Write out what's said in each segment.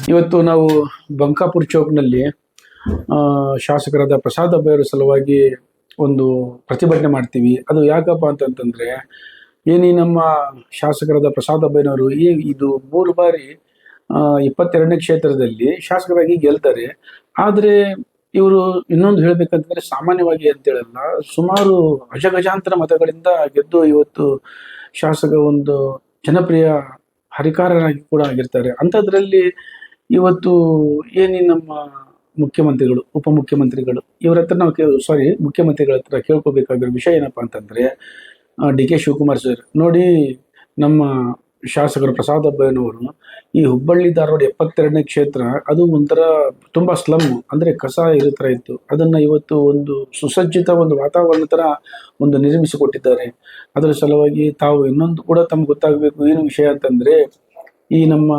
ಇವತ್ತು ನಾವು ಬಂಕಾಪುರ ಚೌಕ್ನಲ್ಲಿ ಶಾಸಕರಾದ ಪ್ರಸಾದ್ ಅಬ್ಬಯ್ಯವರ ಸಲುವಾಗಿ ಒಂದು ಪ್ರತಿಭಟನೆ ಮಾಡ್ತೀವಿ. ಅದು ಯಾಕಪ್ಪ ಅಂತಂತಂದ್ರೆ, ಏನಿ ನಮ್ಮ ಶಾಸಕರಾದ ಪ್ರಸಾದ್ ಅಬ್ಬಯ್ಯನವರು ಇದು 3 ಬಾರಿ 22ನೇ ಕ್ಷೇತ್ರದಲ್ಲಿ ಶಾಸಕರಾಗಿ ಗೆಲ್ತಾರೆ. ಆದರೆ ಇವರು ಇನ್ನೊಂದು ಹೇಳ್ಬೇಕಂತಂದ್ರೆ, ಸಾಮಾನ್ಯವಾಗಿ ಅಂತ ಹೇಳಲ್ಲ, ಸುಮಾರು ಅಜಗಜಾಂತರ ಮತಗಳಿಂದ ಗೆದ್ದು ಇವತ್ತು ಶಾಸಕ ಒಂದು ಜನಪ್ರಿಯ ಹರಿಕಾರರಾಗಿ ಕೂಡ ಆಗಿರ್ತಾರೆ. ಅಂಥದ್ರಲ್ಲಿ ಇವತ್ತು ನಮ್ಮ ಮುಖ್ಯಮಂತ್ರಿಗಳು, ಉಪಮುಖ್ಯಮಂತ್ರಿಗಳು ಇವರ ಹತ್ರ ನಾವು ಮುಖ್ಯಮಂತ್ರಿಗಳ ಹತ್ರ ಕೇಳ್ಕೋಬೇಕಾಗಿರೋ ವಿಷಯ ಏನಪ್ಪಾ ಅಂತಂದ್ರೆ, ಡಿ ಕೆ ಶಿವಕುಮಾರ್ ಸರ್ ನೋಡಿ, ನಮ್ಮ ಶಾಸಕರು ಪ್ರಸಾದ್ ಅಬ್ಬಯ್ಯನವರು ಈ ಹುಬ್ಬಳ್ಳಿ ಧಾರವಾಡ 72ನೇ ಕ್ಷೇತ್ರ, ಅದು ಒಂಥರ ತುಂಬಾ ಸ್ಲಮ್, ಅಂದ್ರೆ ಕಸ ಇರೋ ಥರ ಇತ್ತು. ಅದನ್ನ ಇವತ್ತು ಒಂದು ಸುಸಜ್ಜಿತ ಒಂದು ವಾತಾವರಣ ತರ ಒಂದು ನಿರ್ಮಿಸಿಕೊಟ್ಟಿದ್ದಾರೆ. ಅದರ ಸಲುವಾಗಿ ತಾವು ಇನ್ನೊಂದು ಕೂಡ ತಮ್ಗೆ ಗೊತ್ತಾಗಬೇಕು, ಏನು ವಿಷಯ ಅಂತಂದ್ರೆ, ಈ ನಮ್ಮ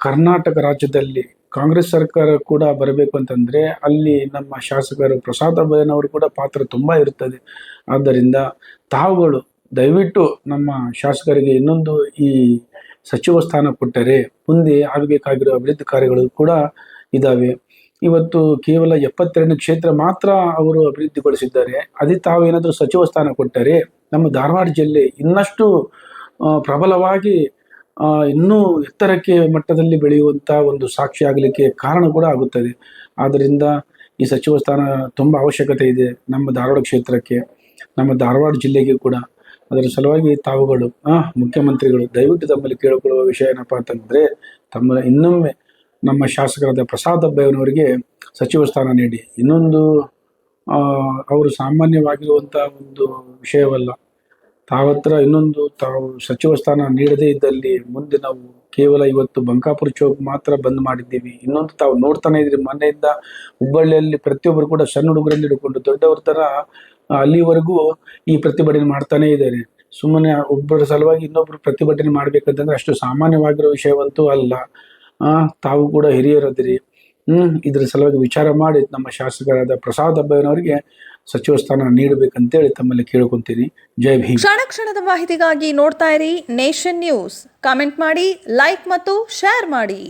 ಕರ್ನಾಟಕ ರಾಜ್ಯದಲ್ಲಿ ಕಾಂಗ್ರೆಸ್ ಸರ್ಕಾರ ಕೂಡ ಬರಬೇಕು ಅಂತಂದ್ರೆ ಅಲ್ಲಿ ನಮ್ಮ ಶಾಸಕರು ಪ್ರಸಾದ್ ಅಬ್ಬಯ್ಯನವರು ಕೂಡ ಪಾತ್ರ ತುಂಬಾ ಇರುತ್ತದೆ. ಆದ್ದರಿಂದ ತಾವುಗಳು ದಯವಿಟ್ಟು ನಮ್ಮ ಶಾಸಕರಿಗೆ ಇನ್ನೊಂದು ಈ ಸಚಿವ ಸ್ಥಾನ ಕೊಟ್ಟರೆ ಮುಂದೆ ಆಗಬೇಕಾಗಿರೋ ಅಭಿವೃದ್ಧಿ ಕಾರ್ಯಗಳು ಕೂಡ ಇದಾವೆ. ಇವತ್ತು ಕೇವಲ 72ನೇ ಕ್ಷೇತ್ರ ಮಾತ್ರ ಅವರು ಅಭಿವೃದ್ಧಿಗೊಳಿಸಿದ್ದಾರೆ. ಅದೇ ತಾವೇನಾದರೂ ಸಚಿವ ಸ್ಥಾನ ಕೊಟ್ಟರೆ ನಮ್ಮ ಧಾರವಾಡ ಜಿಲ್ಲೆ ಇನ್ನಷ್ಟು ಪ್ರಬಲವಾಗಿ ಇನ್ನೂ ಎತ್ತರಕ್ಕೆ ಮಟ್ಟದಲ್ಲಿ ಬೆಳೆಯುವಂತ ಒಂದು ಸಾಕ್ಷಿ ಆಗಲಿಕ್ಕೆ ಕಾರಣ ಕೂಡ ಆಗುತ್ತದೆ. ಆದ್ದರಿಂದ ಈ ಸಚಿವ ಸ್ಥಾನ ತುಂಬಾ ಅವಶ್ಯಕತೆ ಇದೆ ನಮ್ಮ ಧಾರವಾಡ ಕ್ಷೇತ್ರಕ್ಕೆ, ನಮ್ಮ ಧಾರವಾಡ ಜಿಲ್ಲೆಗೆ ಕೂಡ. ಅದರ ಸಲುವಾಗಿ ತಾವುಗಳು ಮುಖ್ಯಮಂತ್ರಿಗಳು ದಯವಿಟ್ಟು ತಮ್ಮಲ್ಲಿ ಕೇಳಿಕೊಳ್ಳುವ ವಿಷಯ ಏನಪ್ಪಾ ಅಂತಂದ್ರೆ, ಇನ್ನೊಮ್ಮೆ ನಮ್ಮ ಶಾಸಕರಾದ ಪ್ರಸಾದ್ ಅಬ್ಬಯ್ಯನವರಿಗೆ ಸಚಿವ ಸ್ಥಾನ ನೀಡಿ. ಇನ್ನೊಂದು ಅವರು ಸಾಮಾನ್ಯವಾಗಿರುವಂತ ಒಂದು ವಿಷಯವಲ್ಲ. ತಾವತ್ರ ಇನ್ನೊಂದು ತಾವು ಸಚಿವ ಸ್ಥಾನ ನೀಡದೇ ಇದ್ದಲ್ಲಿ ಮುಂದೆ ನಾವು ಕೇವಲ ಇವತ್ತು ಬಂಕಾಪುರ ಚೌಕ್ ಮಾತ್ರ ಬಂದ್ ಮಾಡಿದ್ದೀವಿ. ಇನ್ನೊಂದು ತಾವು ನೋಡ್ತಾನೆ ಇದ್ರಿ, ಮನೆಯಿಂದ ಹುಬ್ಬಳ್ಳಿಯಲ್ಲಿ ಪ್ರತಿಯೊಬ್ಬರು ಕೂಡ ಸಣ್ಣ ಹುಡುಗರಲ್ಲಿ ಹಿಡ್ಕೊಂಡು ದೊಡ್ಡವ್ರ ತರ ಅಲ್ಲಿವರೆಗೂ ಈ ಪ್ರತಿಭಟನೆ ಮಾಡ್ತಾನೆ ಇದ್ದಾರೆ. ಸುಮ್ಮನೆ ಒಬ್ಬರ ಸಲುವಾಗಿ ಇನ್ನೊಬ್ರು ಪ್ರತಿಭಟನೆ ಮಾಡ್ಬೇಕಂತಂದ್ರೆ ಅಷ್ಟು ಸಾಮಾನ್ಯವಾಗಿರೋ ವಿಷಯವಂತೂ ಅಲ್ಲ. ತಾವು ಕೂಡ ಹಿರಿಯರದಿರಿ. ಇದ್ರ ಸಲುವಾಗಿ ವಿಚಾರ ಮಾಡಿ ನಮ್ಮ ಶಾಸಕರಾದ ಪ್ರಸಾದ್ ಅಬ್ಬಯ್ಯನವರಿಗೆ ಸಚಿವ ಸ್ಥಾನ ನೀಡಬೇಕಂತೇಳಿ ತಮ್ಮಲ್ಲಿ ಕೇಳ್ಕೊಂತೀನಿ. ಜೈ ಭೀಮ್. ಕ್ಷಣ ಕ್ಷಣದ ಮಾಹಿತಿಗಾಗಿ ನೋಡ್ತಾ ಇರಿ ನೇಷನ್ ನ್ಯೂಸ್. ಕಾಮೆಂಟ್ ಮಾಡಿ, ಲೈಕ್ ಮತ್ತು ಶೇರ್ ಮಾಡಿ.